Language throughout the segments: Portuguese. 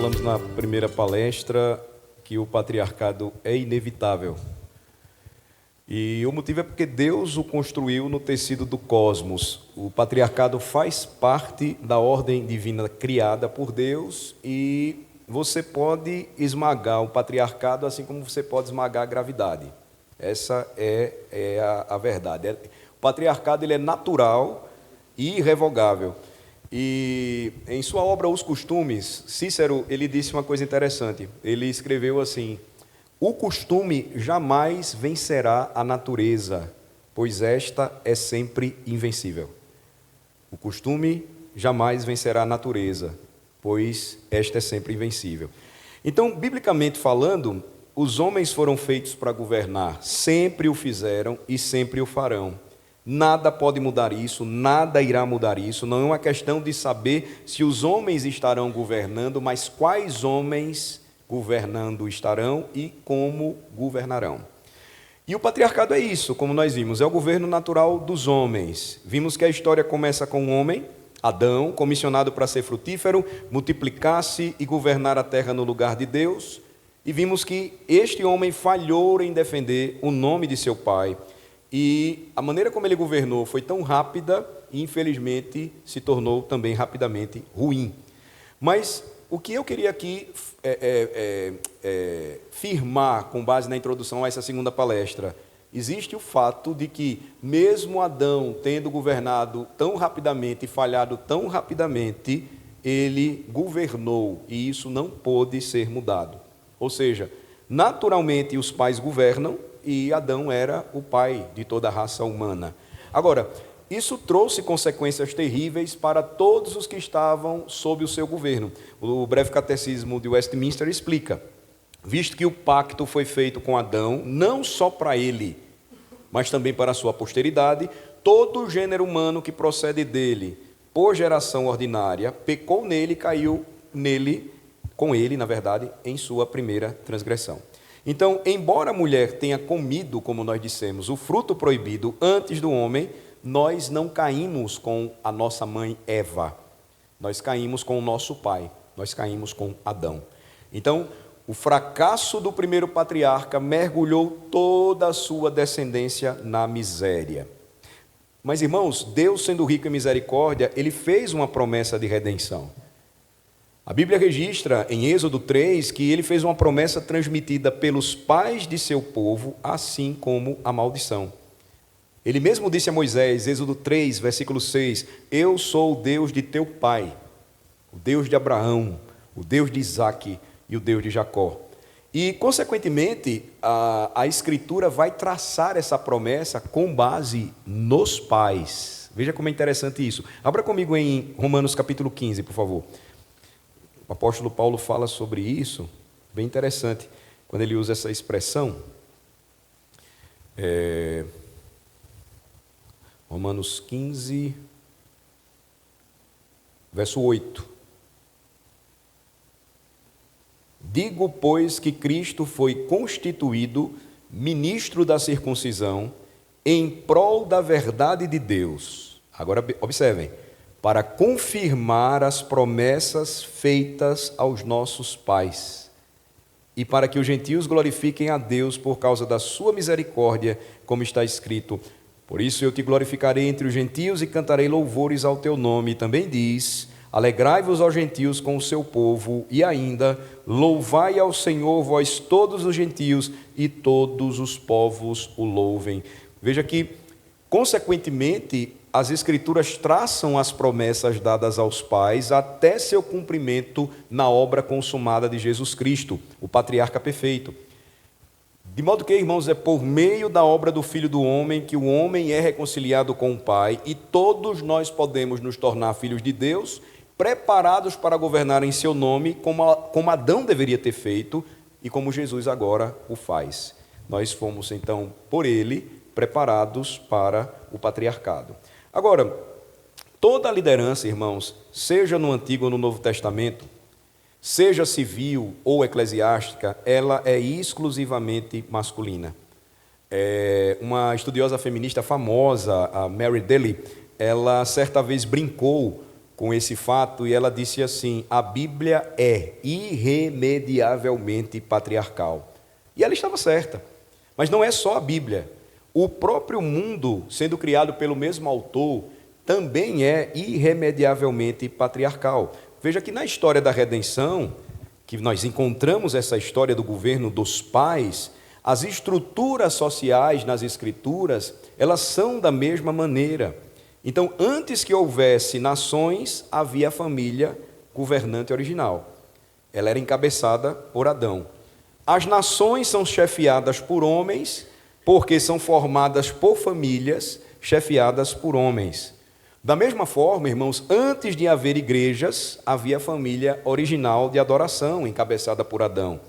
falamos na primeira palestra que o patriarcado é inevitável. E o motivo é porque Deus o construiu no tecido do cosmos. O patriarcado faz parte da ordem divina criada por Deus e você pode esmagar o patriarcado assim como você pode esmagar a gravidade. Essa é a verdade. O patriarcado ele é natural e irrevogável. E em sua obra Os Costumes, Cícero ele disse uma coisa interessante. Ele escreveu assim: o costume jamais vencerá a natureza, pois esta é sempre invencível. O costume jamais vencerá a natureza, pois esta é sempre invencível. Então, biblicamente falando, os homens foram feitos para governar, sempre o fizeram e sempre o farão. Nada pode mudar isso, nada irá mudar isso. Não é uma questão de saber se os homens estarão governando, mas quais homens governando estarão e como governarão. E o patriarcado é isso, como nós vimos, é o governo natural dos homens. Vimos que a história começa com um homem, Adão, comissionado para ser frutífero, multiplicar-se e governar a terra no lugar de Deus. E vimos que este homem falhou em defender o nome de seu pai. E a maneira como ele governou foi tão rápida e, infelizmente, se tornou também rapidamente ruim. Mas o que eu queria aqui firmar, com base na introdução a essa segunda palestra, existe o fato de que, mesmo Adão tendo governado tão rapidamente e falhado tão rapidamente, ele governou e isso não pôde ser mudado. Ou seja, naturalmente os pais governam, e Adão era o pai de toda a raça humana. Agora, isso trouxe consequências terríveis para todos os que estavam sob o seu governo. O breve catecismo de Westminster explica: visto que o pacto foi feito com Adão, não só para ele, mas também para a sua posteridade, todo o gênero humano que procede dele, por geração ordinária, pecou nele e caiu nele, com ele, na verdade, em sua primeira transgressão. Então, embora a mulher tenha comido, como nós dissemos, o fruto proibido antes do homem, nós não caímos com a nossa mãe Eva. Nós caímos com o nosso pai. Nós caímos com Adão. Então, o fracasso do primeiro patriarca mergulhou toda a sua descendência na miséria. Mas, irmãos, Deus, sendo rico em misericórdia, ele fez uma promessa de redenção. A Bíblia registra em Êxodo 3 que ele fez uma promessa transmitida pelos pais de seu povo, assim como a maldição. Ele mesmo disse a Moisés, Êxodo 3, versículo 6, eu sou o Deus de teu pai, o Deus de Abraão, o Deus de Isaque e o Deus de Jacó. E, consequentemente, a Escritura vai traçar essa promessa com base nos pais. Veja como é interessante isso. Abra comigo em Romanos capítulo 15, por favor. O apóstolo Paulo fala sobre isso, bem interessante, quando ele usa essa expressão. Romanos 15, verso 8. Digo, pois, que Cristo foi constituído ministro da circuncisão em prol da verdade de Deus. Agora, observem. Para confirmar as promessas feitas aos nossos pais, e para que os gentios glorifiquem a Deus por causa da sua misericórdia, como está escrito, por isso eu te glorificarei entre os gentios e cantarei louvores ao teu nome. E também diz, alegrai-vos aos gentios com o seu povo, e ainda, louvai ao Senhor vós todos os gentios, e todos os povos o louvem. Veja que, consequentemente, as Escrituras traçam as promessas dadas aos pais até seu cumprimento na obra consumada de Jesus Cristo, o patriarca perfeito. De modo que, irmãos, é por meio da obra do Filho do Homem que o homem é reconciliado com o Pai e todos nós podemos nos tornar filhos de Deus, preparados para governar em seu nome, como Adão deveria ter feito e como Jesus agora o faz. Nós fomos, então, por ele, preparados para o patriarcado. Agora, toda a liderança, irmãos, seja no Antigo ou no Novo Testamento, seja civil ou eclesiástica, ela é exclusivamente masculina. Uma estudiosa feminista famosa, a Mary Daly, ela certa vez brincou com esse fato e ela disse assim: a Bíblia é irremediavelmente patriarcal. E ela estava certa. Mas não é só a Bíblia. O próprio mundo, sendo criado pelo mesmo autor, também é irremediavelmente patriarcal. Veja que na história da redenção, que nós encontramos essa história do governo dos pais, as estruturas sociais nas Escrituras, elas são da mesma maneira. Então, antes que houvesse nações, havia a família governante original. Ela era encabeçada por Adão. As nações são chefiadas por homens, porque são formadas por famílias chefiadas por homens. Da mesma forma, irmãos, antes de haver igrejas, havia a família original de adoração, encabeçada por Adão.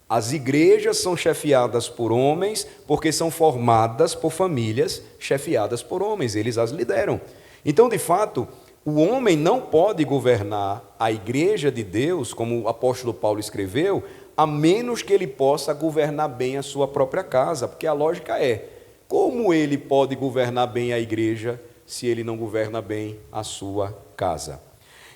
As igrejas são chefiadas por homens, porque são formadas por famílias chefiadas por homens, eles as lideram. Então, de fato, o homem não pode governar a igreja de Deus, como o apóstolo Paulo escreveu, a menos que ele possa governar bem a sua própria casa, porque a lógica é: como ele pode governar bem a igreja se ele não governa bem a sua casa?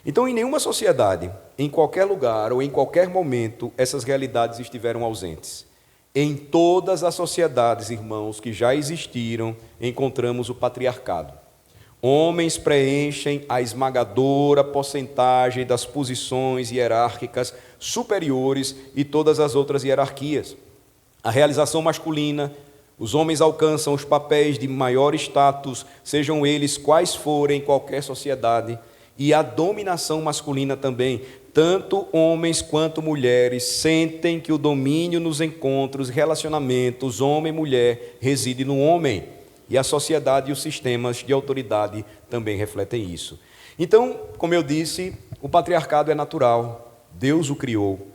Então, em nenhuma sociedade, em qualquer lugar ou em qualquer momento, essas realidades estiveram ausentes. Em todas as sociedades, irmãos, que já existiram, encontramos o patriarcado. Homens preenchem a esmagadora porcentagem das posições hierárquicas superiores e todas as outras hierarquias. A realização masculina, os homens alcançam os papéis de maior status, sejam eles quais forem em qualquer sociedade, e a dominação masculina também. Tanto homens quanto mulheres sentem que o domínio nos encontros, relacionamentos, homem e mulher, reside no homem. E a sociedade e os sistemas de autoridade também refletem isso. Então, como eu disse, o patriarcado é natural, Deus o criou,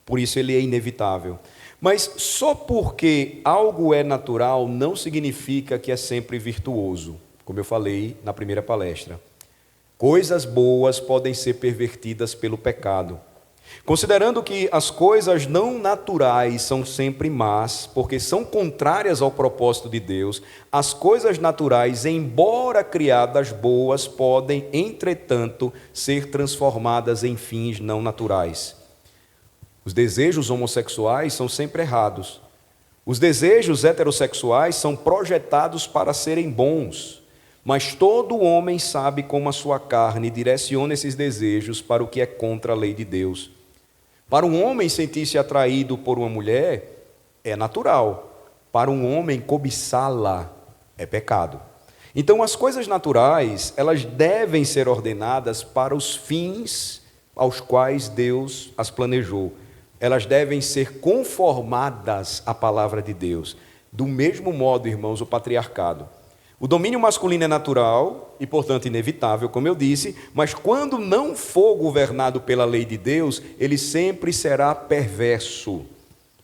por isso ele é inevitável. Mas só porque algo é natural não significa que é sempre virtuoso, como eu falei na primeira palestra. Coisas boas podem ser pervertidas pelo pecado. Considerando que as coisas não naturais são sempre más, porque são contrárias ao propósito de Deus, as coisas naturais, embora criadas boas, podem, entretanto, ser transformadas em fins não naturais. Os desejos homossexuais são sempre errados. Os desejos heterossexuais são projetados para serem bons, mas todo homem sabe como a sua carne direciona esses desejos para o que é contra a lei de Deus. Para um homem sentir-se atraído por uma mulher é natural. Para um homem cobiçá-la é pecado. Então, as coisas naturais, elas devem ser ordenadas para os fins aos quais Deus as planejou. Elas devem ser conformadas à palavra de Deus. Do mesmo modo, irmãos, o patriarcado. O domínio masculino é natural e, portanto, inevitável, como eu disse, mas quando não for governado pela lei de Deus, ele sempre será perverso.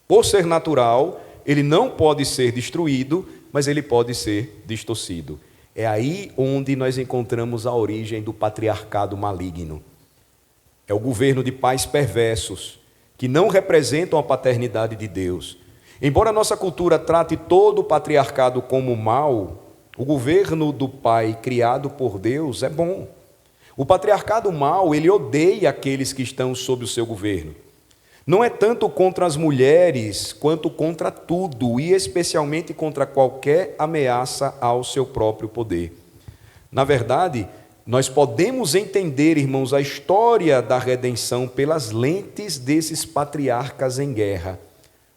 Por ser natural, ele não pode ser destruído, mas ele pode ser distorcido. É aí onde nós encontramos a origem do patriarcado maligno. É o governo de pais perversos, que não representam a paternidade de Deus. Embora a nossa cultura trate todo o patriarcado como mal, o governo do pai criado por Deus é bom. O patriarcado mau, ele odeia aqueles que estão sob o seu governo. Não é tanto contra as mulheres, quanto contra tudo, e especialmente contra qualquer ameaça ao seu próprio poder. Na verdade, nós podemos entender, irmãos, a história da redenção pelas lentes desses patriarcas em guerra.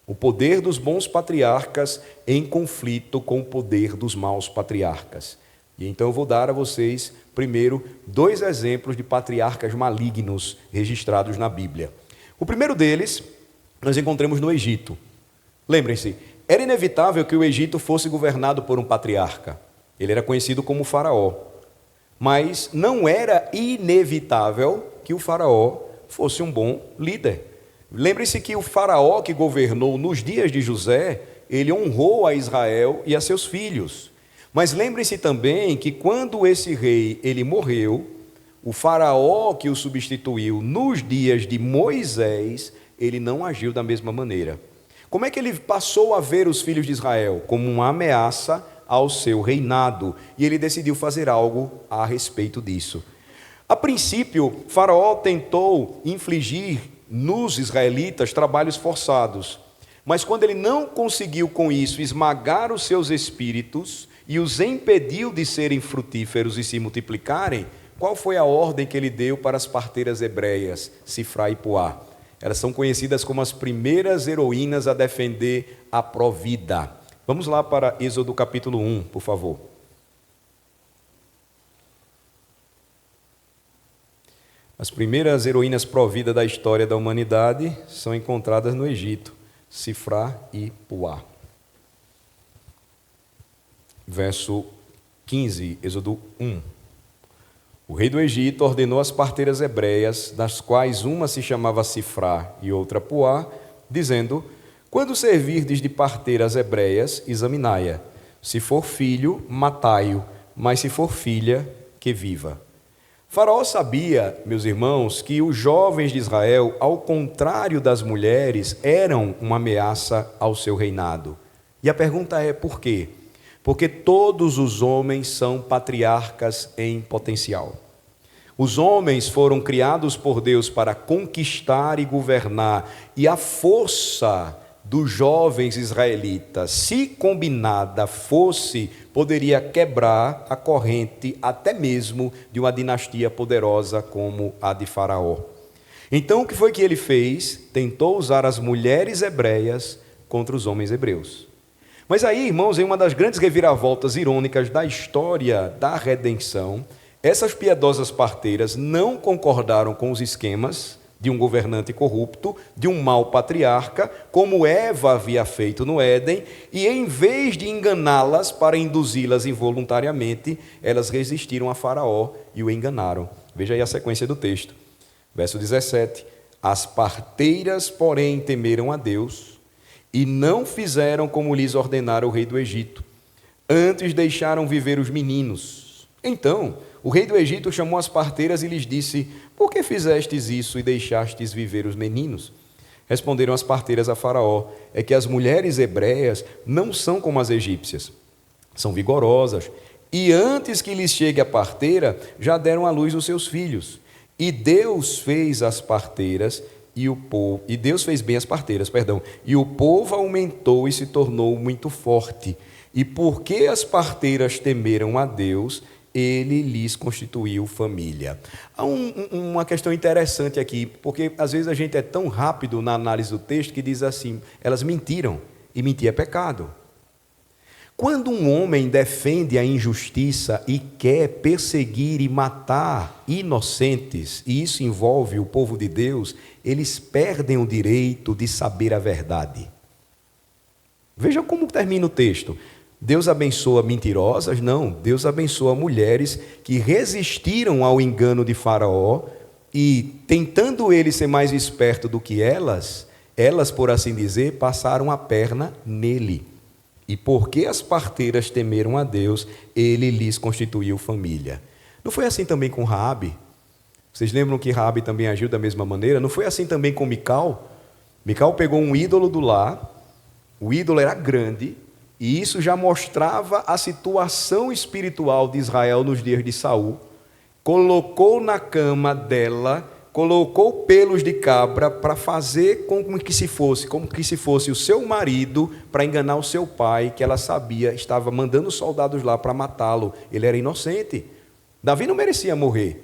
O poder dos bons patriarcas em conflito com o poder dos maus patriarcas. E então eu vou dar a vocês, primeiro, 2 exemplos de patriarcas malignos registrados na Bíblia. O primeiro deles, nós encontramos no Egito. Lembrem-se, era inevitável que o Egito fosse governado por um patriarca. Ele era conhecido como Faraó. Mas não era inevitável que o Faraó fosse um bom líder. Lembre-se que o faraó que governou nos dias de José, ele honrou a Israel e a seus filhos. Mas lembre-se também que quando esse rei ele morreu, o faraó que o substituiu nos dias de Moisés, ele não agiu da mesma maneira. Como é que ele passou a ver os filhos de Israel? Como uma ameaça ao seu reinado. E ele decidiu fazer algo a respeito disso. A princípio, Faraó tentou infligir nos israelitas trabalhos forçados, mas quando ele não conseguiu com isso esmagar os seus espíritos e os impediu de serem frutíferos e se multiplicarem, qual foi a ordem que ele deu para as parteiras hebreias, Sifrá e Puá? Elas são conhecidas como as primeiras heroínas a defender a provida. Vamos lá para Êxodo capítulo 1, por favor. As primeiras heroínas pró-vida da história da humanidade são encontradas no Egito, Sifrá e Puá. Verso 15, Êxodo 1. O rei do Egito ordenou às parteiras hebreias, das quais uma se chamava Sifrá e outra Puá, dizendo: quando servirdes de parteiras hebreias, examinai-a. Se for filho, matai-o, mas se for filha, que viva. Faraó sabia, meus irmãos, que os jovens de Israel, ao contrário das mulheres, eram uma ameaça ao seu reinado. E a pergunta é por quê? Porque todos os homens são patriarcas em potencial. Os homens foram criados por Deus para conquistar e governar, e a força dos jovens israelitas, se combinada fosse, poderia quebrar a corrente até mesmo de uma dinastia poderosa como a de Faraó. Então, o que foi que ele fez? Tentou usar as mulheres hebreias contra os homens hebreus. Mas aí, irmãos, em uma das grandes reviravoltas irônicas da história da redenção, essas piedosas parteiras não concordaram com os esquemas de um governante corrupto, de um mau patriarca, como Eva havia feito no Éden, e em vez de enganá-las para induzi-las involuntariamente, elas resistiram a Faraó e o enganaram. Veja aí a sequência do texto. Verso 17. As parteiras, porém, temeram a Deus e não fizeram como lhes ordenara o rei do Egito. Antes deixaram viver os meninos. Então, o rei do Egito chamou as parteiras e lhes disse: por que fizestes isso e deixastes viver os meninos? Responderam as parteiras a Faraó: é que as mulheres hebreias não são como as egípcias, são vigorosas, e antes que lhes chegue a parteira, já deram à luz os seus filhos. E Deus fez as parteiras e Deus fez bem as parteiras, e o povo aumentou e se tornou muito forte. E porque as parteiras temeram a Deus, ele lhes constituiu família. Há uma questão interessante aqui, porque às vezes a gente é tão rápido na análise do texto que diz assim: elas mentiram, e mentir é pecado. Quando um homem defende a injustiça e quer perseguir e matar inocentes, e isso envolve o povo de Deus, eles perdem o direito de saber a verdade. Veja como termina o texto. Deus abençoa mentirosas? Não, Deus abençoa mulheres que resistiram ao engano de Faraó e, tentando ele ser mais esperto do que elas, por assim dizer, passaram a perna nele. E porque as parteiras temeram a Deus, ele lhes constituiu família. Não foi assim também com Raabe? Vocês lembram que Raabe também agiu da mesma maneira? Não foi assim também com Mical? Mical pegou um ídolo do lar, o ídolo era grande, e isso já mostrava a situação espiritual de Israel nos dias de Saul. Colocou na cama dela, colocou pelos de cabra para fazer como que se fosse o seu marido, para enganar o seu pai, que ela sabia, estava mandando soldados lá para matá-lo. Ele era inocente. Davi não merecia morrer,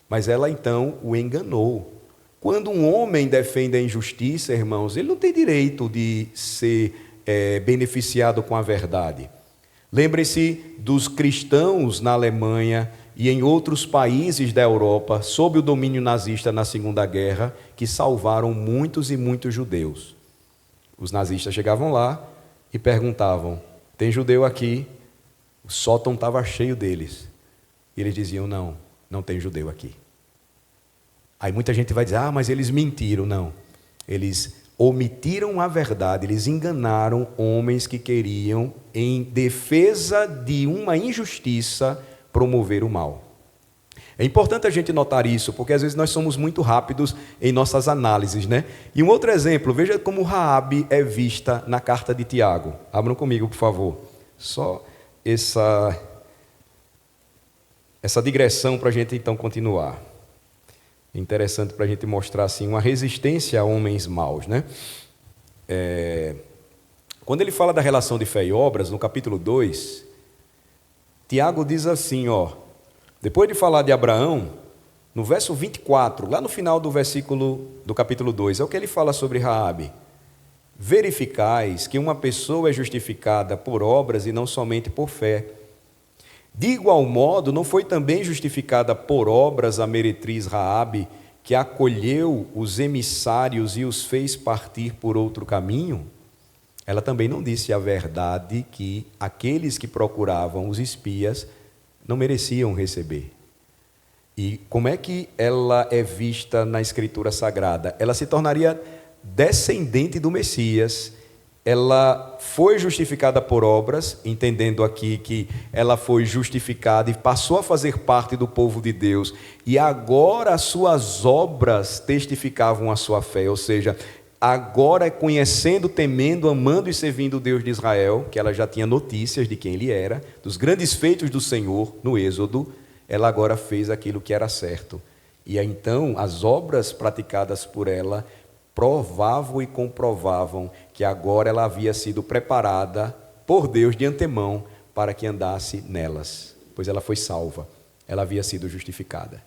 mas ela então o enganou. Quando um homem defende a injustiça, irmãos, ele não tem direito de ser beneficiado com a verdade. Lembre-se dos cristãos na Alemanha e em outros países da Europa, sob o domínio nazista na Segunda Guerra, que salvaram muitos e muitos judeus. Os nazistas chegavam lá e perguntavam: tem judeu aqui? O sótão estava cheio deles. E eles diziam: não, não tem judeu aqui. Aí muita gente vai dizer: mas eles mentiram. Não, eles omitiram a verdade, eles enganaram homens que queriam, em defesa de uma injustiça, promover o mal. É importante a gente notar isso, porque às vezes nós somos muito rápidos em nossas análises, né? E um outro exemplo, veja como Raabe é vista na carta de Tiago. Abram comigo, por favor. Só essa digressão para a gente então continuar. É interessante para a gente mostrar assim, uma resistência a homens maus, né? Quando ele fala da relação de fé e obras, no capítulo 2, Tiago diz assim, depois de falar de Abraão, no verso 24, lá no final do versículo do capítulo 2, é o que ele fala sobre Raabe. Verificais que uma pessoa é justificada por obras e não somente por fé. De igual modo, não foi também justificada por obras a meretriz Raabe, que acolheu os emissários e os fez partir por outro caminho? Ela também não disse a verdade que aqueles que procuravam os espias não mereciam receber. E como é que ela é vista na Escritura Sagrada? Ela se tornaria descendente do Messias. Ela foi justificada por obras, entendendo aqui que ela foi justificada e passou a fazer parte do povo de Deus. E agora as suas obras testificavam a sua fé, ou seja, agora conhecendo, temendo, amando e servindo o Deus de Israel, que ela já tinha notícias de quem ele era, dos grandes feitos do Senhor no Êxodo, ela agora fez aquilo que era certo. E aí, então as obras praticadas por ela provavam e comprovavam que agora ela havia sido preparada por Deus de antemão para que andasse nelas, pois ela foi salva, ela havia sido justificada.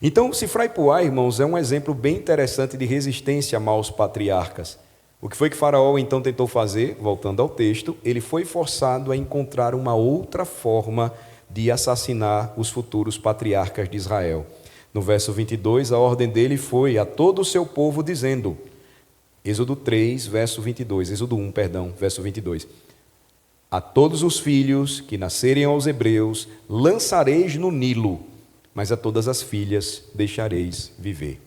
Então, Sifra e Puá, irmãos, é um exemplo bem interessante de resistência a maus patriarcas. O que foi que Faraó então tentou fazer? Voltando ao texto, ele foi forçado a encontrar uma outra forma de assassinar os futuros patriarcas de Israel. No verso 22, a ordem dele foi a todo o seu povo dizendo, Êxodo 3, verso 22, Êxodo 1, perdão, verso 22. A todos os filhos que nascerem aos hebreus lançareis no Nilo, mas a todas as filhas deixareis viver.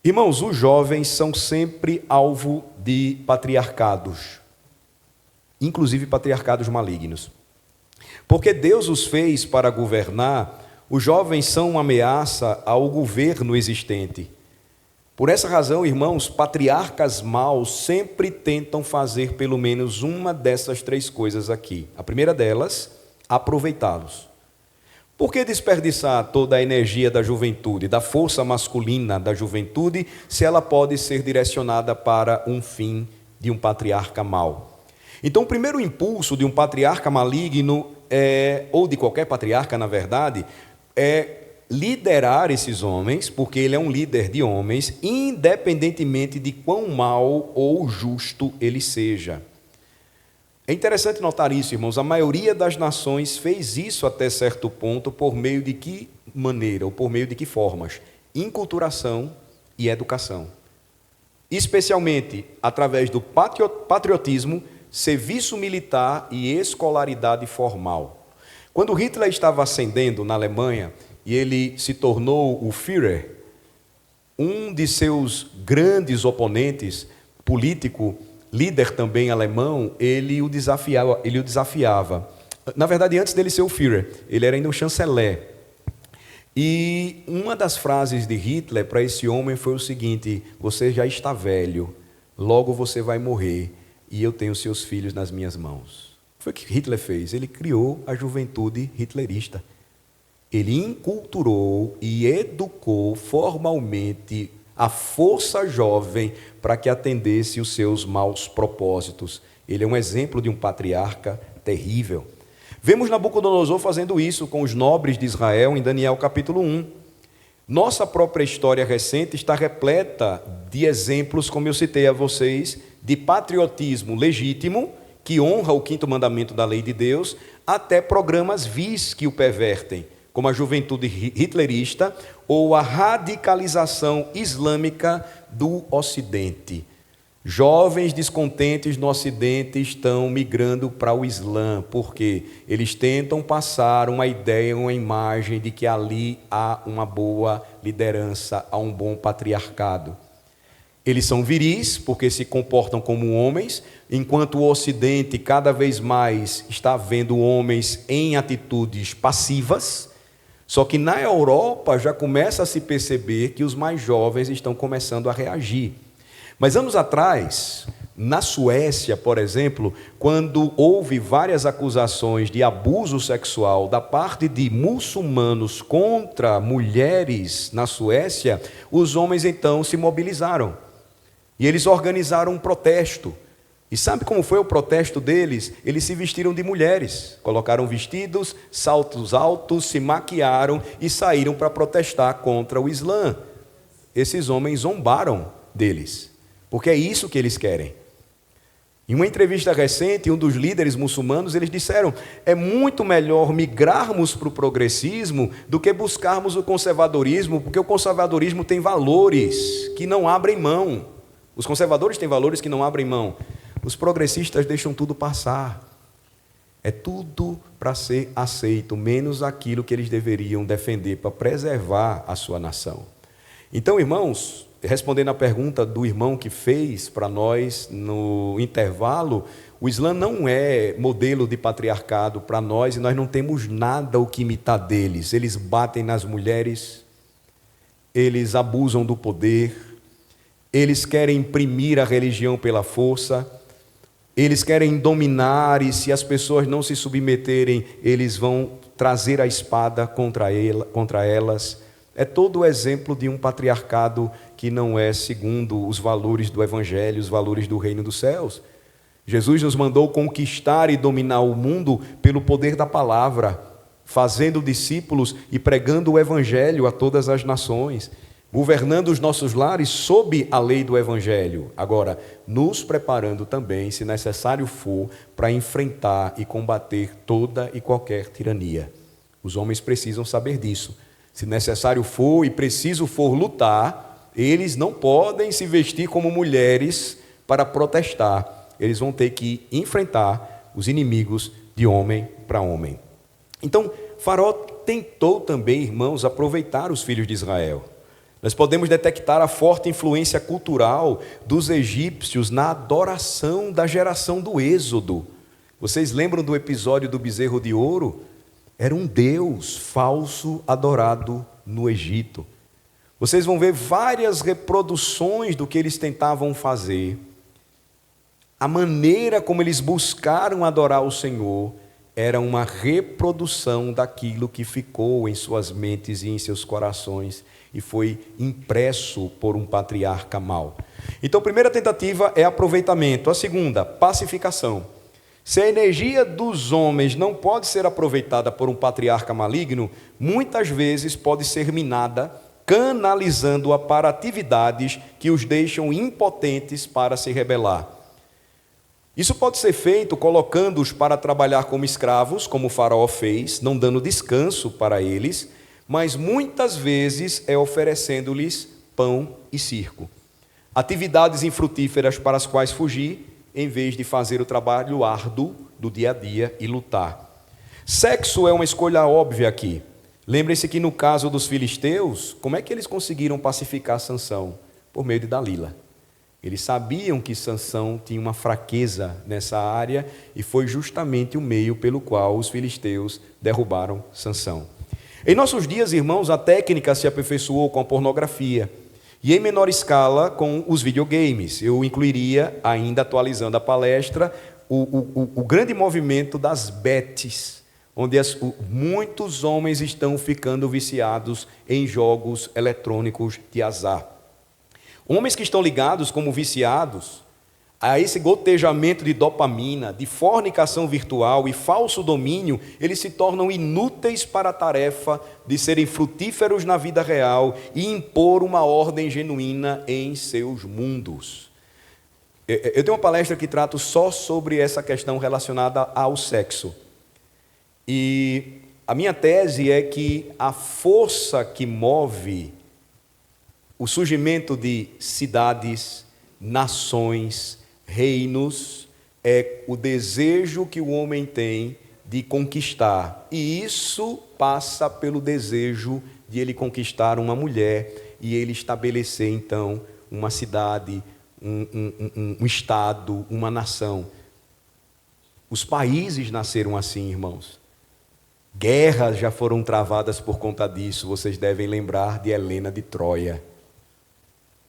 Irmãos, os jovens são sempre alvo de patriarcados, inclusive patriarcados malignos. Porque Deus os fez para governar, os jovens são uma ameaça ao governo existente. Por essa razão, irmãos, patriarcas maus sempre tentam fazer pelo menos uma dessas três coisas aqui. A primeira delas, aproveitá-los. Por que desperdiçar toda a energia da juventude, da força masculina da juventude, se ela pode ser direcionada para um fim de um patriarca mau? Então, o primeiro impulso de um patriarca maligno, ou de qualquer patriarca, na verdade, é liderar esses homens, porque ele é um líder de homens, independentemente de quão mau ou justo ele seja. É interessante notar isso, irmãos. A maioria das nações fez isso até certo ponto por meio de que maneira, ou por meio de que formas? Inculturação e educação. Especialmente através do patriotismo, serviço militar e escolaridade formal. Quando Hitler estava ascendendo na Alemanha e ele se tornou o Führer, um de seus grandes oponentes, político, líder também alemão, ele o desafiava. Na verdade, antes dele ser o Führer, ele era ainda um chanceler. E uma das frases de Hitler para esse homem foi o seguinte: você já está velho, logo você vai morrer, e eu tenho seus filhos nas minhas mãos. Foi o que Hitler fez, ele criou a juventude hitlerista. Ele inculturou e educou formalmente a força jovem para que atendesse os seus maus propósitos. Ele é um exemplo de um patriarca terrível. Vemos Nabucodonosor fazendo isso com os nobres de Israel em Daniel capítulo 1. Nossa própria história recente está repleta de exemplos, como eu citei a vocês, de patriotismo legítimo, que honra o quinto mandamento da lei de Deus, até programas vis que o pervertem, como a juventude hitlerista ou a radicalização islâmica do Ocidente. Jovens descontentes no Ocidente estão migrando para o Islã, porque eles tentam passar uma ideia, uma imagem de que ali há uma boa liderança, há um bom patriarcado. Eles são viris, porque se comportam como homens, enquanto o Ocidente cada vez mais está vendo homens em atitudes passivas. Só que na Europa já começa a se perceber que os mais jovens estão começando a reagir. Mas anos atrás, Na Suécia, por exemplo, quando houve várias acusações de abuso sexual da parte de muçulmanos contra mulheres na Suécia, os homens então se mobilizaram e eles organizaram um protesto. E sabe como foi o protesto deles? Eles se vestiram de mulheres, colocaram vestidos, saltos altos, se maquiaram e saíram para protestar contra o Islã. Esses homens zombaram deles, porque é isso que eles querem. Em uma entrevista recente, um dos líderes muçulmanos, eles disseram: é muito melhor migrarmos para o progressismo do que buscarmos o conservadorismo, porque o conservadorismo tem valores que não abrem mão. Os conservadores têm valores que não abrem mão. Os progressistas deixam tudo passar. É tudo para ser aceito, menos aquilo que eles deveriam defender para preservar a sua nação. Então, irmãos, respondendo à pergunta do irmão que fez para nós no intervalo, o Islã não é modelo de patriarcado para nós e nós não temos nada o que imitar deles. Eles batem nas mulheres, eles abusam do poder, eles querem imprimir a religião pela força, eles querem dominar e se as pessoas não se submeterem, eles vão trazer a espada contra elas. É todo o exemplo de um patriarcado que não é segundo os valores do Evangelho, os valores do reino dos céus. Jesus nos mandou conquistar e dominar o mundo pelo poder da palavra, fazendo discípulos e pregando o Evangelho a todas as nações, governando os nossos lares sob a lei do Evangelho. Agora, nos preparando também, se necessário for, para enfrentar e combater toda e qualquer tirania. Os homens precisam saber disso. Se necessário for e preciso for lutar, eles não podem se vestir como mulheres para protestar. Eles vão ter que enfrentar os inimigos de homem para homem. Então, Faraó tentou também, irmãos, aproveitar os filhos de Israel. Nós podemos detectar a forte influência cultural dos egípcios na adoração da geração do Êxodo. Vocês lembram do episódio do bezerro de ouro? Era um deus falso adorado no Egito. Vocês vão ver várias reproduções do que eles tentavam fazer. A maneira como eles buscaram adorar o Senhor era uma reprodução daquilo que ficou em suas mentes e em seus corações e foi impresso por um patriarca mau. Então, a primeira tentativa é aproveitamento. A segunda, pacificação. Se a energia dos homens não pode ser aproveitada por um patriarca maligno, muitas vezes pode ser minada, canalizando-a para atividades que os deixam impotentes para se rebelar. Isso pode ser feito colocando-os para trabalhar como escravos, como o Faraó fez, não dando descanso para eles, mas muitas vezes é oferecendo-lhes pão e circo. Atividades infrutíferas para as quais fugir, em vez de fazer o trabalho árduo do dia a dia e lutar. Sexo é uma escolha óbvia aqui. Lembrem-se que no caso dos filisteus, como é que eles conseguiram pacificar Sansão? Por meio de Dalila. Eles sabiam que Sansão tinha uma fraqueza nessa área e foi justamente o meio pelo qual os filisteus derrubaram Sansão. Em nossos dias, irmãos, a técnica se aperfeiçoou com a pornografia e em menor escala com os videogames. Eu incluiria, ainda atualizando a palestra, o grande movimento das bets, onde muitos homens estão ficando viciados em jogos eletrônicos de azar. Homens que estão ligados como viciados a esse gotejamento de dopamina, de fornicação virtual e falso domínio, eles se tornam inúteis para a tarefa de serem frutíferos na vida real e impor uma ordem genuína em seus mundos. Eu tenho uma palestra que trato só sobre essa questão relacionada ao sexo. E a minha tese é que a força que move o surgimento de cidades, nações, reinos, é o desejo que o homem tem de conquistar. E isso passa pelo desejo de ele conquistar uma mulher e ele estabelecer, então, uma cidade, um estado, uma nação. Os países nasceram assim, irmãos. Guerras já foram travadas por conta disso. Vocês devem lembrar de Helena de Troia.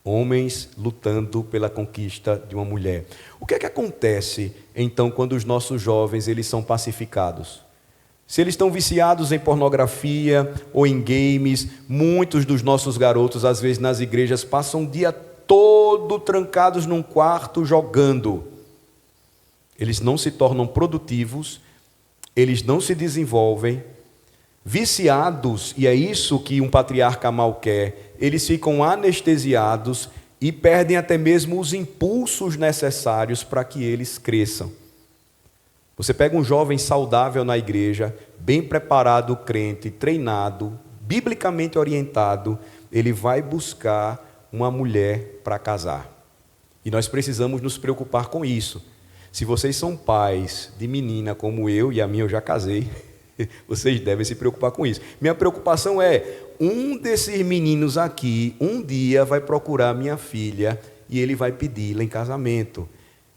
Homens lutando pela conquista de uma mulher. O que é que acontece, então, quando os nossos jovens eles são pacificados? Se eles estão viciados em pornografia ou em games, muitos dos nossos garotos, às vezes nas igrejas, passam o dia todo trancados num quarto jogando. Eles não se tornam produtivos, eles não se desenvolvem, viciados, e é isso que um patriarca mal quer, eles ficam anestesiados e perdem até mesmo os impulsos necessários para que eles cresçam. Você pega um jovem saudável na igreja, bem preparado, crente, treinado, biblicamente orientado, ele vai buscar uma mulher para casar. E nós precisamos nos preocupar com isso. Se vocês são pais de menina como eu, e a minha eu já casei, vocês devem se preocupar com isso. Minha preocupação é, um desses meninos aqui, um dia vai procurar minha filha e ele vai pedi-la em casamento.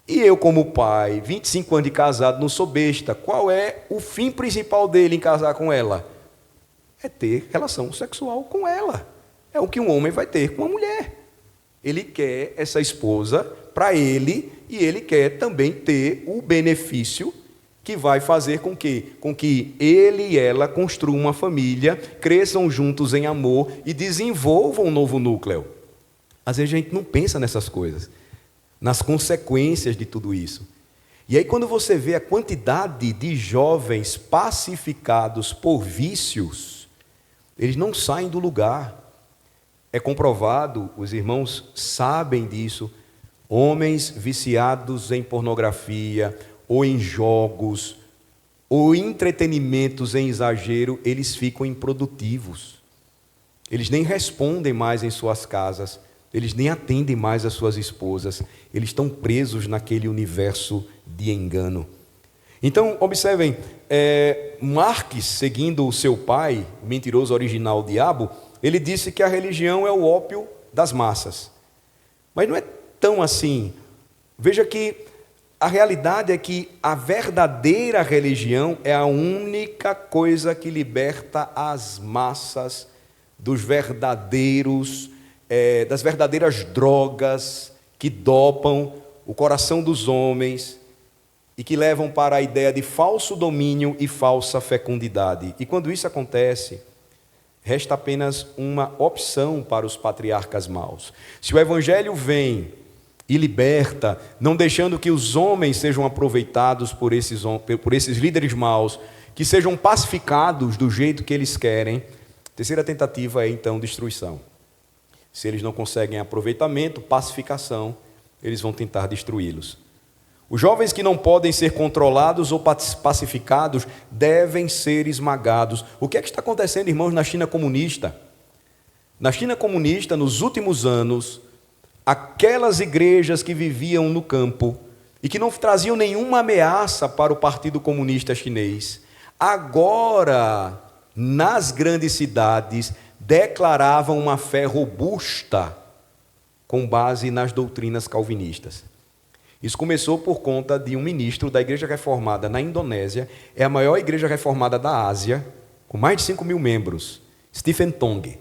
E eu, como pai, 25 anos de casado, não sou besta. Qual é o fim principal dele em casar com ela? É ter relação sexual com ela. É o que um homem vai ter com uma mulher. Ele quer essa esposa para ele e ele quer também ter o benefício que vai fazer com que ele e ela construam uma família, cresçam juntos em amor e desenvolvam um novo núcleo. Às vezes a gente não pensa nessas coisas, nas consequências de tudo isso. E aí quando você vê a quantidade de jovens pacificados por vícios, eles não saem do lugar. É comprovado, os irmãos sabem disso, homens viciados em pornografia, ou em jogos, ou em entretenimentos em exagero, eles ficam improdutivos. Eles nem respondem mais em suas casas, eles nem atendem mais as suas esposas, eles estão presos naquele universo de engano. Então, observem, Marx, seguindo o seu pai, o mentiroso original, o diabo, ele disse que a religião é o ópio das massas. Mas não é tão assim. Veja que a realidade é que a verdadeira religião é a única coisa que liberta as massas dos verdadeiros, das verdadeiras drogas que dopam o coração dos homens e que levam para a ideia de falso domínio e falsa fecundidade. E quando isso acontece, resta apenas uma opção para os patriarcas maus. Se o evangelho vem e liberta, não deixando que os homens sejam aproveitados por esses líderes maus, que sejam pacificados do jeito que eles querem. A terceira tentativa é, então, destruição. Se eles não conseguem aproveitamento, pacificação, eles vão tentar destruí-los. Os jovens que não podem ser controlados ou pacificados devem ser esmagados. O que é que está acontecendo, irmãos, na China comunista? Na China comunista, nos últimos anos, aquelas igrejas que viviam no campo e que não traziam nenhuma ameaça para o Partido Comunista Chinês, agora, nas grandes cidades, declaravam uma fé robusta com base nas doutrinas calvinistas. Isso começou por conta de um ministro da Igreja Reformada na Indonésia, é a maior igreja reformada da Ásia, com mais de 5 mil membros, Stephen Tong.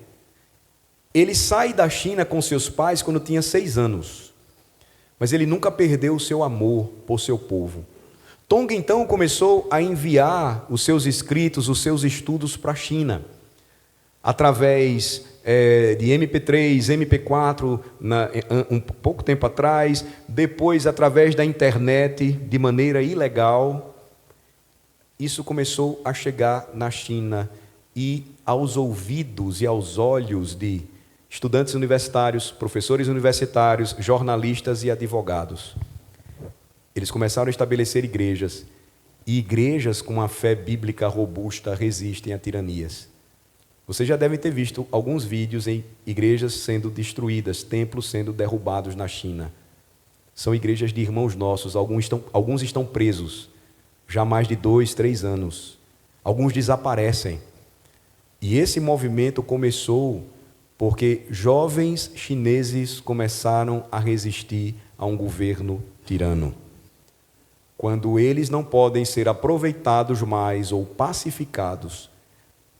Ele sai da China com seus pais quando tinha 6 anos, mas ele nunca perdeu o seu amor por seu povo. Tong, então, começou a enviar os seus escritos, os seus estudos para a China, através de MP3, MP4, um pouco tempo atrás, depois através da internet, de maneira ilegal. Isso começou a chegar na China e aos ouvidos e aos olhos de estudantes universitários, professores universitários, jornalistas e advogados. Eles começaram a estabelecer igrejas, e igrejas com uma fé bíblica robusta resistem a tiranias. Vocês já devem ter visto alguns vídeos em igrejas sendo destruídas, templos sendo derrubados na China. São igrejas de irmãos nossos, alguns estão presos, já há mais de 2, 3 anos. Alguns desaparecem. E esse movimento começou porque jovens chineses começaram a resistir a um governo tirano. Quando eles não podem ser aproveitados mais ou pacificados,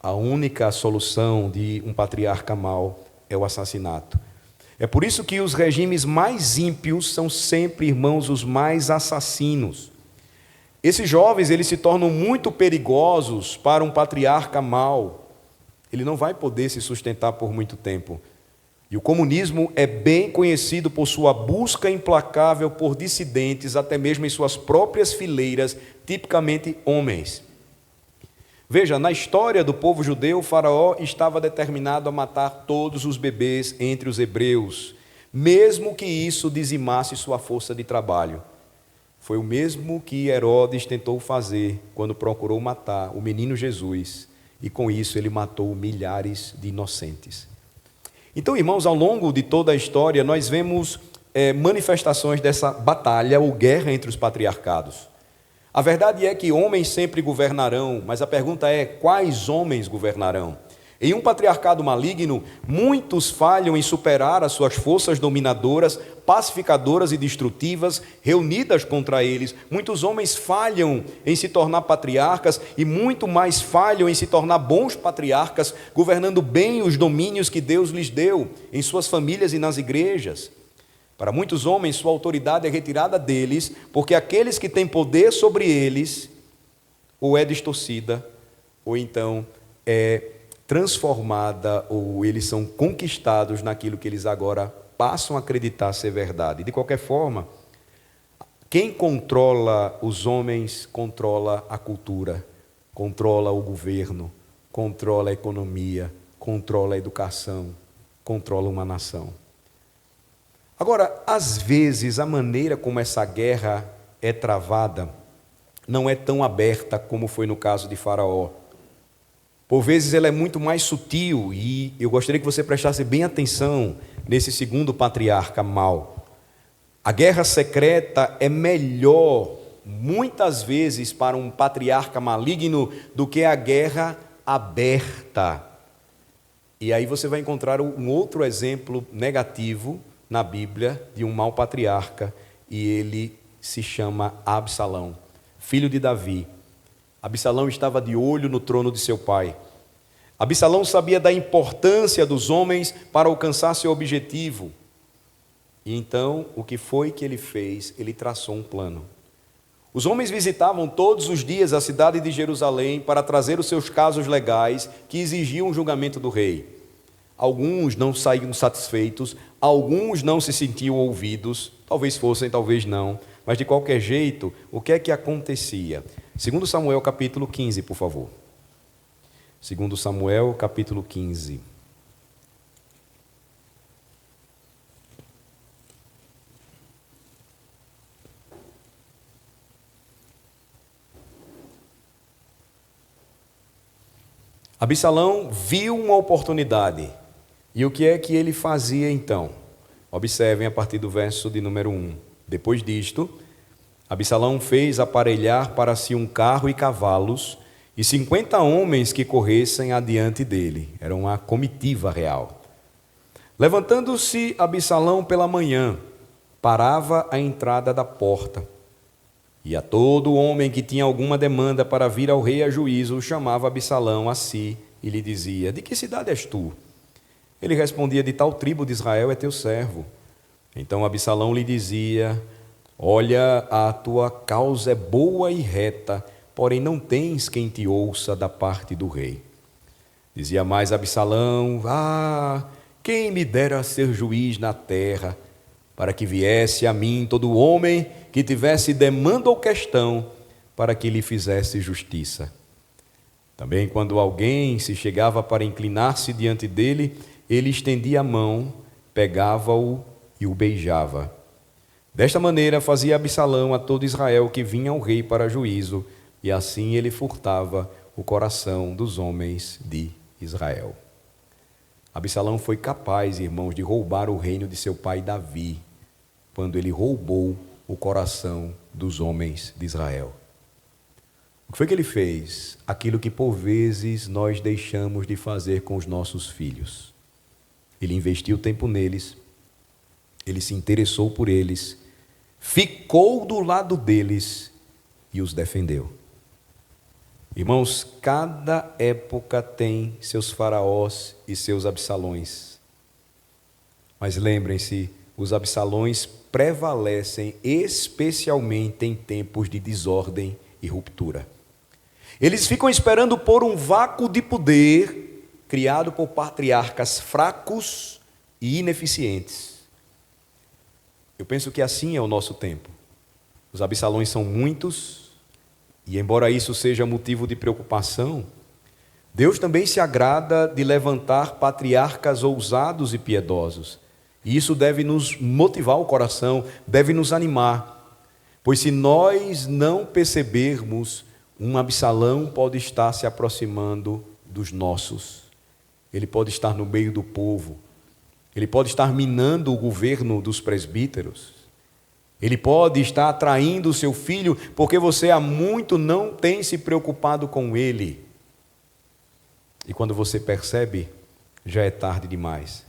a única solução de um patriarca mau é o assassinato. É por isso que os regimes mais ímpios são sempre, irmãos, os mais assassinos. Esses jovens, eles se tornam muito perigosos para um patriarca mau. Ele não vai poder se sustentar por muito tempo. E o comunismo é bem conhecido por sua busca implacável por dissidentes, até mesmo em suas próprias fileiras, tipicamente homens. Veja, na história do povo judeu, o faraó estava determinado a matar todos os bebês entre os hebreus, mesmo que isso dizimasse sua força de trabalho. Foi o mesmo que Herodes tentou fazer quando procurou matar o menino Jesus, e com isso ele matou milhares de inocentes. Então, irmãos, ao longo de toda a história, nós vemos manifestações dessa batalha ou guerra entre os patriarcados. A verdade é que homens sempre governarão, mas a pergunta é: quais homens governarão? Em um patriarcado maligno, muitos falham em superar as suas forças dominadoras, pacificadoras e destrutivas, reunidas contra eles. Muitos homens falham em se tornar patriarcas e muito mais falham em se tornar bons patriarcas, governando bem os domínios que Deus lhes deu, em suas famílias e nas igrejas. Para muitos homens, sua autoridade é retirada deles, porque aqueles que têm poder sobre eles, ou é distorcida, ou então é transformada, ou eles são conquistados naquilo que eles agora passam a acreditar ser verdade. De qualquer forma, quem controla os homens controla a cultura, controla o governo, controla a economia, controla a educação, controla uma nação. Agora, às vezes, a maneira como essa guerra é travada não é tão aberta como foi no caso de Faraó. Por vezes ela é muito mais sutil, e eu gostaria que você prestasse bem atenção nesse segundo patriarca mau. A guerra secreta é melhor, muitas vezes, para um patriarca maligno do que a guerra aberta. E aí você vai encontrar um outro exemplo negativo na Bíblia de um mau patriarca, e ele se chama Absalão, filho de Davi. Absalão estava de olho no trono de seu pai. Absalão sabia da importância dos homens para alcançar seu objetivo. E então, o que foi que ele fez? Ele traçou um plano. Os homens visitavam todos os dias a cidade de Jerusalém para trazer os seus casos legais que exigiam o julgamento do rei. Alguns não saíam satisfeitos, alguns não se sentiam ouvidos, talvez fossem, talvez não, mas de qualquer jeito, o que é que acontecia? 2 Samuel capítulo 15, por favor. 2 Samuel capítulo 15. Absalão viu uma oportunidade. E o que é que ele fazia então? Observem a partir do verso de número 1. Depois disto, Absalão fez aparelhar para si um carro e cavalos, e 50 homens que corressem adiante dele. Era uma comitiva real. Levantando-se Absalão pela manhã, parava à entrada da porta. E a todo homem que tinha alguma demanda para vir ao rei a juízo, chamava Absalão a si e lhe dizia: de que cidade és tu? Ele respondia: de tal tribo de Israel é teu servo. Então Absalão lhe dizia: olha, a tua causa é boa e reta, porém não tens quem te ouça da parte do rei. Dizia mais Absalão: quem me dera ser juiz na terra, para que viesse a mim todo homem que tivesse demanda ou questão, para que lhe fizesse justiça. Também quando alguém se chegava para inclinar-se diante dele, ele estendia a mão, pegava-o e o beijava. Desta maneira fazia Absalão a todo Israel que vinha ao rei para juízo, e assim ele furtava o coração dos homens de Israel. Absalão foi capaz, irmãos, de roubar o reino de seu pai Davi, quando ele roubou o coração dos homens de Israel. O que foi que ele fez? Aquilo que por vezes nós deixamos de fazer com os nossos filhos. Ele investiu tempo neles, ele se interessou por eles, ficou do lado deles e os defendeu. Irmãos, cada época tem seus faraós e seus Absalões. Mas lembrem-se, os Absalões prevalecem especialmente em tempos de desordem e ruptura. Eles ficam esperando por um vácuo de poder criado por patriarcas fracos e ineficientes. Eu penso que assim é o nosso tempo. Os Absalões são muitos, e embora isso seja motivo de preocupação, Deus também se agrada de levantar patriarcas ousados e piedosos. E isso deve nos motivar o coração, deve nos animar. Pois se nós não percebermos, um Absalão pode estar se aproximando dos nossos. Ele pode estar no meio do povo. Ele pode estar minando o governo dos presbíteros. Ele pode estar atraindo o seu filho, porque você há muito não tem se preocupado com ele. E quando você percebe, já é tarde demais.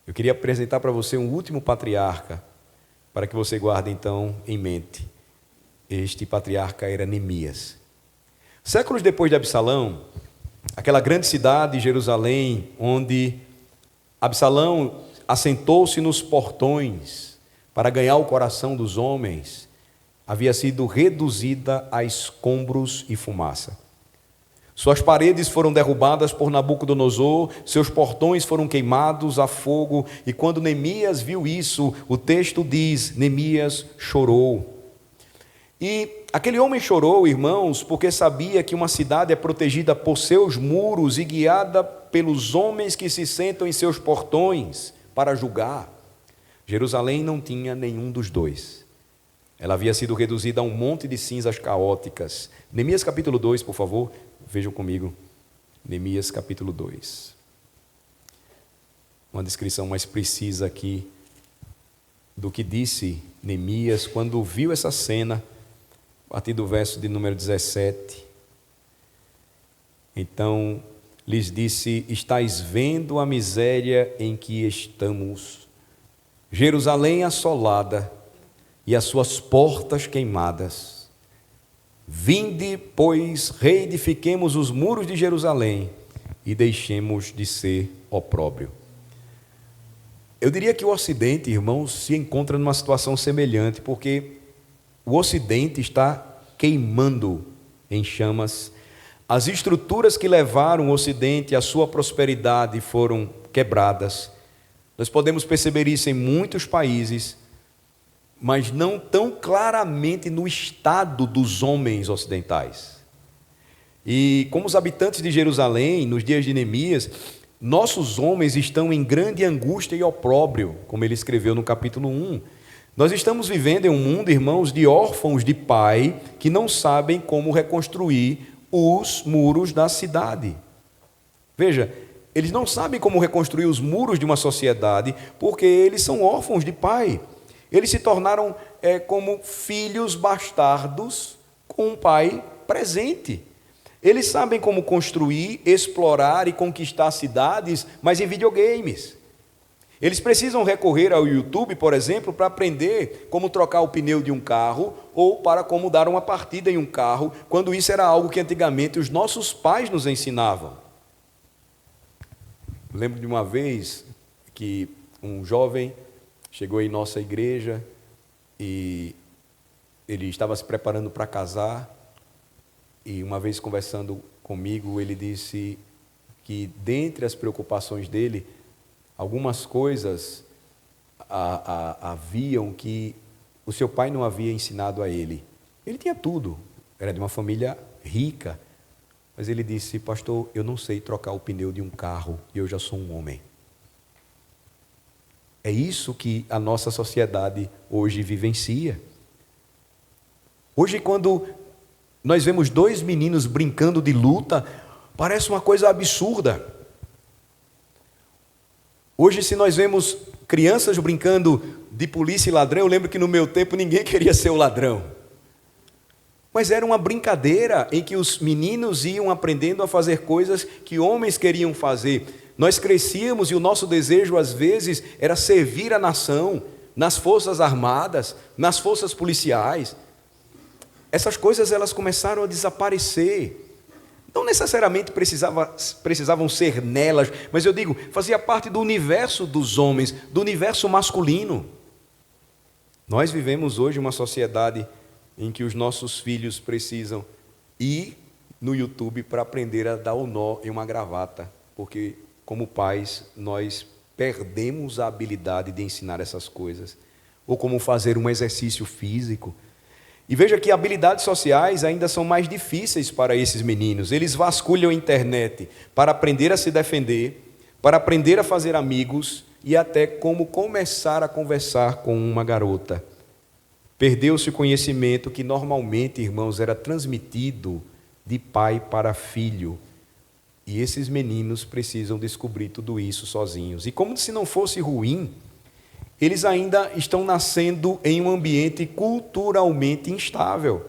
Eu queria apresentar para você um último patriarca, para que você guarde então em mente. Este patriarca era Neemias. Séculos depois de Absalão, aquela grande cidade, Jerusalém, onde Absalão assentou-se nos portões para ganhar o coração dos homens, havia sido reduzida a escombros e fumaça. Suas paredes foram derrubadas por Nabucodonosor, seus portões foram queimados a fogo, e quando Neemias viu isso, o texto diz, Neemias chorou. E aquele homem chorou, irmãos, porque sabia que uma cidade é protegida por seus muros e guiada pelos homens que se sentam em seus portões para julgar. Jerusalém não tinha nenhum dos dois. Ela havia sido reduzida a um monte de cinzas caóticas. Neemias capítulo 2, por favor. Vejam comigo, Neemias capítulo 2. Uma descrição mais precisa aqui do que disse Neemias quando viu essa cena, a partir do verso de número 17. Então, lhes disse, estais vendo a miséria em que estamos, Jerusalém assolada e as suas portas queimadas. Vinde, pois, reedifiquemos os muros de Jerusalém e deixemos de ser opróbrio. Eu diria que o Ocidente, irmãos, se encontra numa situação semelhante, porque o Ocidente está queimando em chamas. As estruturas que levaram o Ocidente à sua prosperidade foram quebradas. Nós podemos perceber isso em muitos países, mas não tão claramente no estado dos homens ocidentais. E como os habitantes de Jerusalém, nos dias de Neemias, nossos homens estão em grande angústia e opróbrio, como ele escreveu no capítulo 1. Nós estamos vivendo em um mundo, irmãos, de órfãos de pai, que não sabem como reconstruir os muros da cidade. Veja, eles não sabem como reconstruir os muros de uma sociedade, porque eles são órfãos de pai. Eles se tornaram como filhos bastardos com um pai presente. Eles sabem como construir, explorar e conquistar cidades, mas em videogames. Eles precisam recorrer ao YouTube, por exemplo, para aprender como trocar o pneu de um carro ou para como dar uma partida em um carro, quando isso era algo que antigamente os nossos pais nos ensinavam. Eu lembro de uma vez que um jovem chegou em nossa igreja e ele estava se preparando para casar, e uma vez conversando comigo, ele disse que dentre as preocupações dele, algumas coisas haviam que o seu pai não havia ensinado a ele. Ele tinha tudo, era de uma família rica, mas ele disse, pastor, eu não sei trocar o pneu de um carro e eu já sou um homem. É isso que a nossa sociedade hoje vivencia. Hoje, quando nós vemos dois meninos brincando de luta, parece uma coisa absurda. Hoje, se nós vemos crianças brincando de polícia e ladrão, eu lembro que no meu tempo ninguém queria ser o ladrão. Mas era uma brincadeira em que os meninos iam aprendendo a fazer coisas que homens queriam fazer. Nós crescíamos e o nosso desejo, às vezes, era servir a nação, nas forças armadas, nas forças policiais. Essas coisas, elas começaram a desaparecer. Não necessariamente precisavam ser nelas, mas eu digo, fazia parte do universo dos homens, do universo masculino. Nós vivemos hoje uma sociedade em que os nossos filhos precisam ir no YouTube para aprender a dar o nó em uma gravata, porque como pais nós perdemos a habilidade de ensinar essas coisas, ou como fazer um exercício físico. E veja que habilidades sociais ainda são mais difíceis para esses meninos. Eles vasculham a internet para aprender a se defender, para aprender a fazer amigos e até como começar a conversar com uma garota. Perdeu-se o conhecimento que normalmente, irmãos, era transmitido de pai para filho. E esses meninos precisam descobrir tudo isso sozinhos. E como se não fosse ruim, eles ainda estão nascendo em um ambiente culturalmente instável.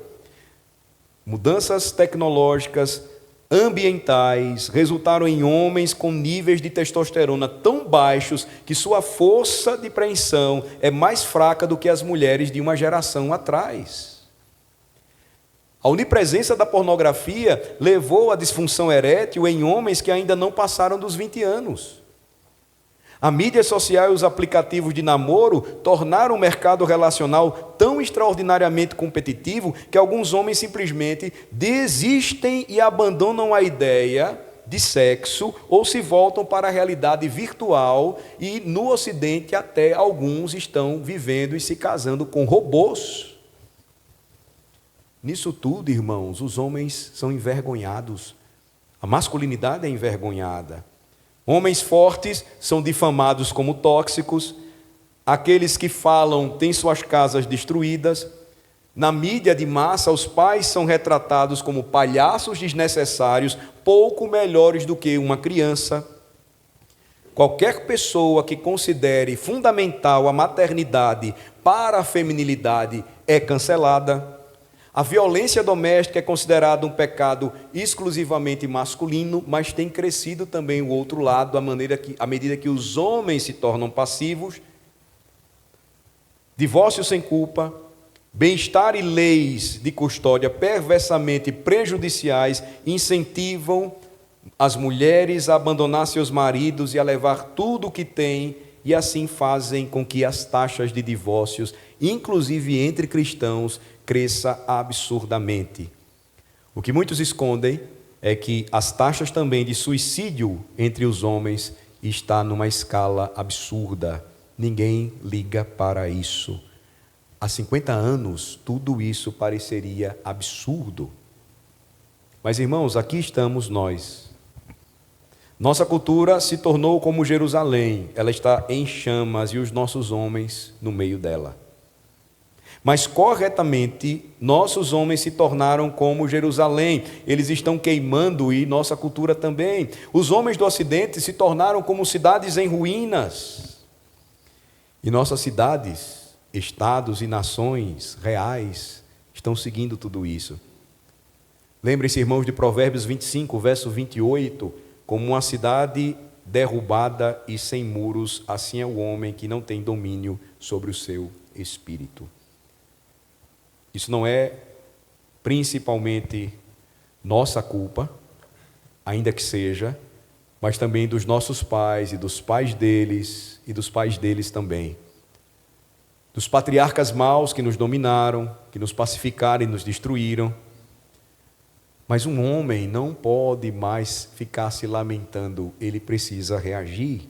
Mudanças tecnológicas, ambientais, resultaram em homens com níveis de testosterona tão baixos que sua força de preensão é mais fraca do que as mulheres de uma geração atrás. A onipresença da pornografia levou à disfunção erétil em homens que ainda não passaram dos 20 anos. A mídia social e os aplicativos de namoro tornaram o mercado relacional tão extraordinariamente competitivo que alguns homens simplesmente desistem e abandonam a ideia de sexo ou se voltam para a realidade virtual e no Ocidente até alguns estão vivendo e se casando com robôs. Nisso tudo, irmãos, os homens são envergonhados. A masculinidade é envergonhada. Homens fortes são difamados como tóxicos. Aqueles que falam têm suas casas destruídas. Na mídia de massa, os pais são retratados como palhaços desnecessários, pouco melhores do que uma criança. Qualquer pessoa que considere fundamental a maternidade para a feminilidade é cancelada. A violência doméstica é considerada um pecado exclusivamente masculino, mas tem crescido também o outro lado, à medida que os homens se tornam passivos. Divórcio sem culpa, bem-estar e leis de custódia perversamente prejudiciais incentivam as mulheres a abandonar seus maridos e a levar tudo o que têm, e assim fazem com que as taxas de divórcios, inclusive entre cristãos, cresça absurdamente. O que muitos escondem é que as taxas também de suicídio entre os homens está numa escala absurda. Ninguém liga para isso. Há 50 anos, tudo isso pareceria absurdo. Mas, irmãos, aqui estamos nós. Nossa cultura se tornou como Jerusalém. Ela está em chamas e os nossos homens no meio dela. Mas corretamente, nossos homens se tornaram como Jerusalém. Eles estão queimando e nossa cultura também. Os homens do Ocidente se tornaram como cidades em ruínas. E nossas cidades, estados e nações reais estão seguindo tudo isso. Lembrem-se, irmãos, de Provérbios 25, verso 28, como uma cidade derrubada e sem muros, assim é o homem que não tem domínio sobre o seu espírito. Isso não é principalmente nossa culpa, ainda que seja, mas também dos nossos pais e dos pais deles e dos pais deles também. Dos patriarcas maus que nos dominaram, que nos pacificaram e nos destruíram. Mas um homem não pode mais ficar se lamentando, ele precisa reagir.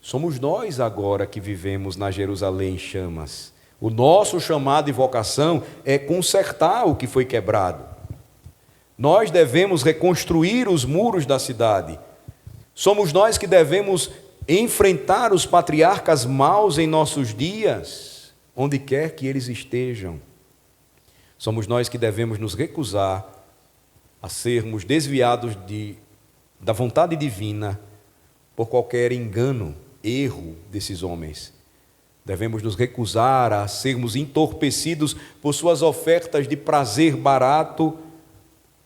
Somos nós agora que vivemos na Jerusalém em chamas. O nosso chamado e vocação é consertar o que foi quebrado. Nós devemos reconstruir os muros da cidade. Somos nós que devemos enfrentar os patriarcas maus em nossos dias, onde quer que eles estejam. Somos nós que devemos nos recusar a sermos desviados da vontade divina por qualquer engano, erro desses homens. Devemos nos recusar a sermos entorpecidos por suas ofertas de prazer barato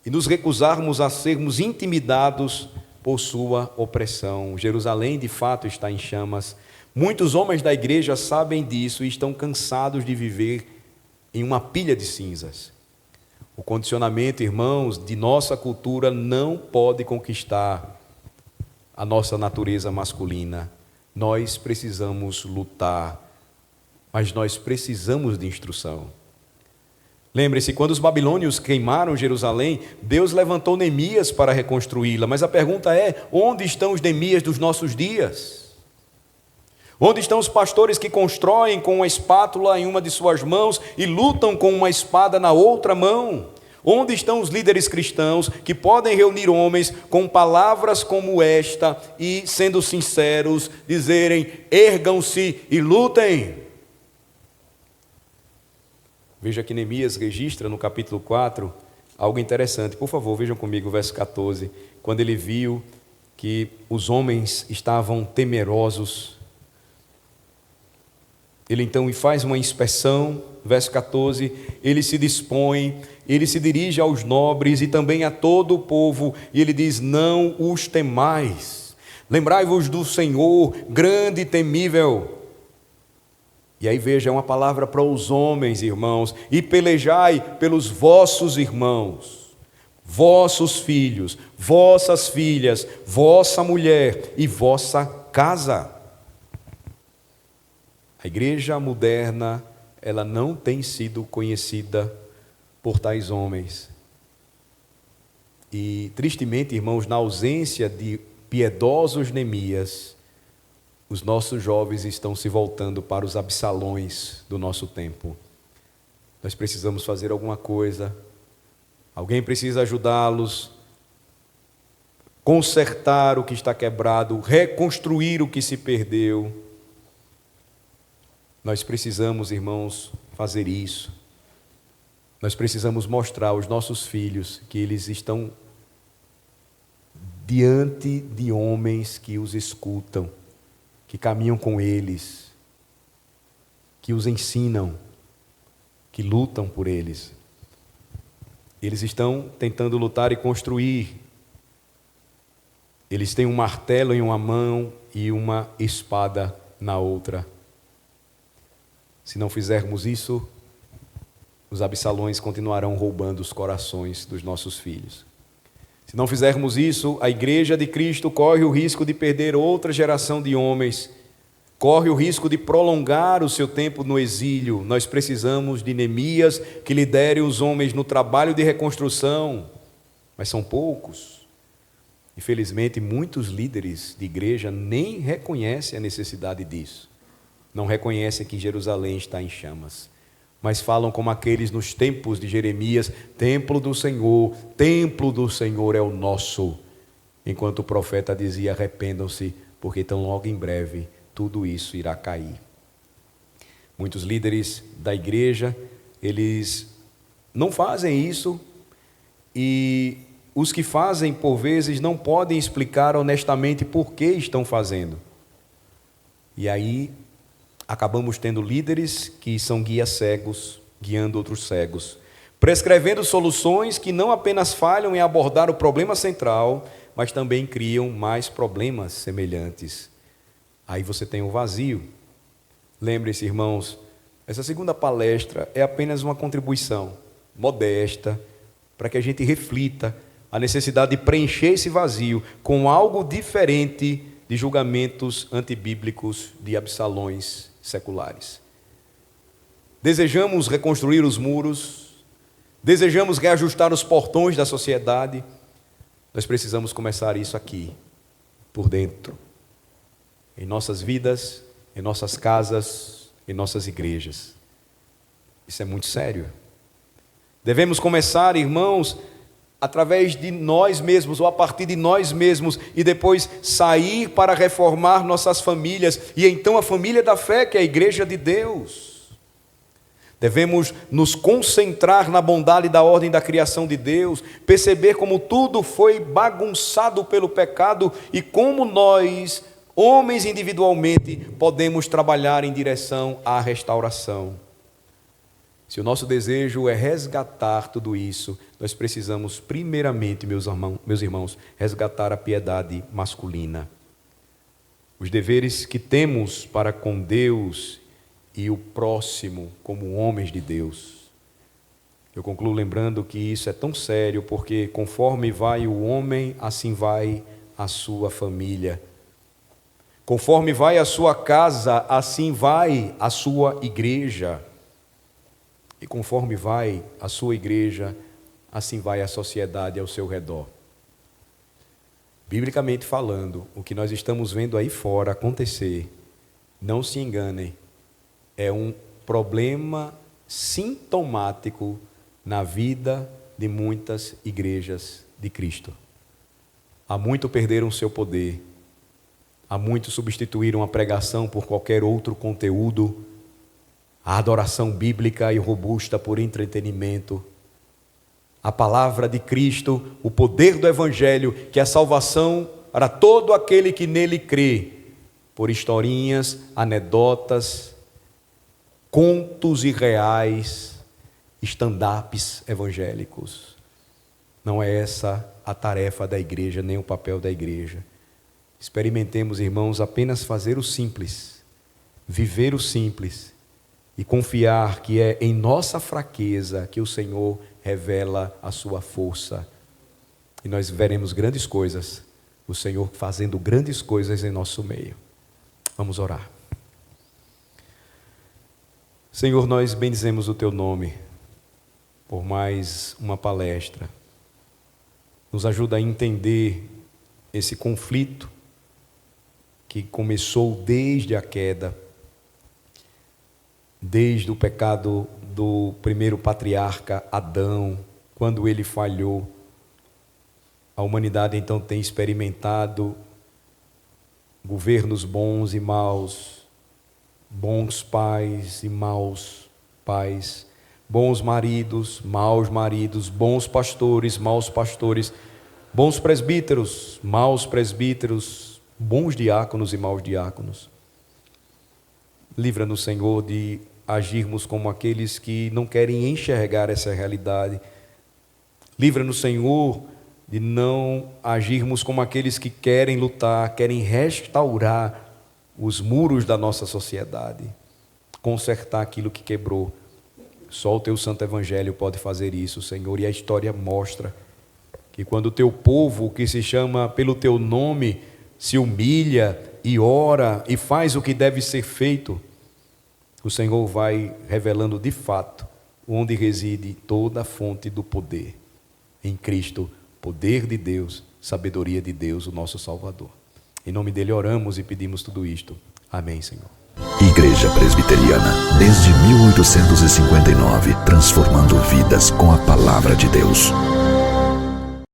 e nos recusarmos a sermos intimidados por sua opressão. Jerusalém, de fato, está em chamas. Muitos homens da igreja sabem disso e estão cansados de viver em uma pilha de cinzas. O condicionamento, irmãos, de nossa cultura não pode conquistar a nossa natureza masculina. Nós precisamos lutar, mas nós precisamos de instrução. Lembre-se, quando os babilônios queimaram Jerusalém, Deus levantou Neemias para reconstruí-la. Mas a pergunta é: onde estão os Neemias dos nossos dias? Onde estão os pastores que constroem com uma espátula em uma de suas mãos e lutam com uma espada na outra mão? Onde estão os líderes cristãos que podem reunir homens com palavras como esta e, sendo sinceros, dizerem: ergam-se e lutem? Veja que Neemias registra no capítulo 4 algo interessante. Por favor, vejam comigo o verso 14. Quando ele viu que os homens estavam temerosos, ele então faz uma inspeção, verso 14, ele se dispõe, ele se dirige aos nobres e também a todo o povo, e ele diz: não os temais, lembrai-vos do Senhor, grande e temível. E aí veja, é uma palavra para os homens, irmãos: e pelejai pelos vossos irmãos, vossos filhos, vossas filhas, vossa mulher e vossa casa. A igreja moderna, ela não tem sido conhecida por tais homens. E, tristemente, irmãos, na ausência de piedosos Neemias, os nossos jovens estão se voltando para os Absalões do nosso tempo. Nós precisamos fazer alguma coisa. Alguém precisa ajudá-los, consertar o que está quebrado, reconstruir o que se perdeu. Nós precisamos, irmãos, fazer isso. Nós precisamos mostrar aos nossos filhos que eles estão diante de homens que os escutam, que caminham com eles, que os ensinam, que lutam por eles. Eles estão tentando lutar e construir. Eles têm um martelo em uma mão e uma espada na outra. Se não fizermos isso, os Absalões continuarão roubando os corações dos nossos filhos. Se não fizermos isso, a igreja de Cristo corre o risco de perder outra geração de homens, corre o risco de prolongar o seu tempo no exílio. Nós precisamos de Neemias que liderem os homens no trabalho de reconstrução, mas são poucos. Infelizmente, muitos líderes de igreja nem reconhecem a necessidade disso. Não reconhecem que Jerusalém está em chamas, mas falam como aqueles nos tempos de Jeremias: templo do Senhor é o nosso. Enquanto o profeta dizia: arrependam-se, porque tão logo em breve tudo isso irá cair. Muitos líderes da igreja, eles não fazem isso, e os que fazem, por vezes, não podem explicar honestamente por que estão fazendo. E aí acabamos tendo líderes que são guias cegos, guiando outros cegos, prescrevendo soluções que não apenas falham em abordar o problema central, mas também criam mais problemas semelhantes. Aí você tem o vazio. Lembre-se, irmãos, essa segunda palestra é apenas uma contribuição modesta para que a gente reflita a necessidade de preencher esse vazio com algo diferente de julgamentos antibíblicos de Absalões seculares. Desejamos reconstruir os muros, desejamos reajustar os portões da sociedade. Nós precisamos começar isso aqui, por dentro, em nossas vidas, em nossas casas, em nossas igrejas. Isso é muito sério. Devemos começar, irmãos, através de nós mesmos, ou a partir de nós mesmos, e depois sair para reformar nossas famílias, e então a família da fé, que é a igreja de Deus. Devemos nos concentrar na bondade da ordem da criação de Deus, perceber como tudo foi bagunçado pelo pecado e como nós, homens individualmente, podemos trabalhar em direção à restauração. Se o nosso desejo é resgatar tudo isso, nós precisamos primeiramente, meus irmãos, resgatar a piedade masculina. Os deveres que temos para com Deus e o próximo como homens de Deus. Eu concluo lembrando que isso é tão sério porque conforme vai o homem, assim vai a sua família. Conforme vai a sua casa, assim vai a sua igreja. E conforme vai a sua igreja, assim vai a sociedade ao seu redor. Biblicamente falando, o que nós estamos vendo aí fora acontecer, não se enganem, é um problema sintomático na vida de muitas igrejas de Cristo. Há muito perderam seu poder, há muito substituíram a pregação por qualquer outro conteúdo, a adoração bíblica e robusta por entretenimento, a palavra de Cristo, o poder do Evangelho, que é a salvação para todo aquele que nele crê, por historinhas, anedotas, contos irreais, stand-ups evangélicos. Não é essa a tarefa da igreja, nem o papel da igreja. Experimentemos, irmãos, apenas fazer o simples, viver o simples e confiar que é em nossa fraqueza que o Senhor revela a sua força. E nós veremos grandes coisas, o Senhor fazendo grandes coisas em nosso meio. Vamos orar. Senhor, nós bendizemos o Teu nome por mais uma palestra. Nos ajuda a entender esse conflito que começou desde a queda, desde o pecado do primeiro patriarca Adão, quando ele falhou. A humanidade então tem experimentado governos bons e maus, bons pais e maus pais, bons maridos, maus maridos, bons pastores, maus pastores, bons presbíteros, maus presbíteros, bons diáconos e maus diáconos. Livra-nos, Senhor, de agirmos como aqueles que não querem enxergar essa realidade. Livra-nos, Senhor, de não agirmos como aqueles que querem lutar, querem restaurar os muros da nossa sociedade, consertar aquilo que quebrou. Só o Teu Santo Evangelho pode fazer isso, Senhor, e a história mostra que quando o Teu povo, que se chama pelo Teu nome, se humilha e ora e faz o que deve ser feito, o Senhor vai revelando de fato onde reside toda a fonte do poder. Em Cristo, poder de Deus, sabedoria de Deus, o nosso Salvador. Em nome dele oramos e pedimos tudo isto. Amém, Senhor. Igreja Presbiteriana, desde 1859, transformando vidas com a palavra de Deus.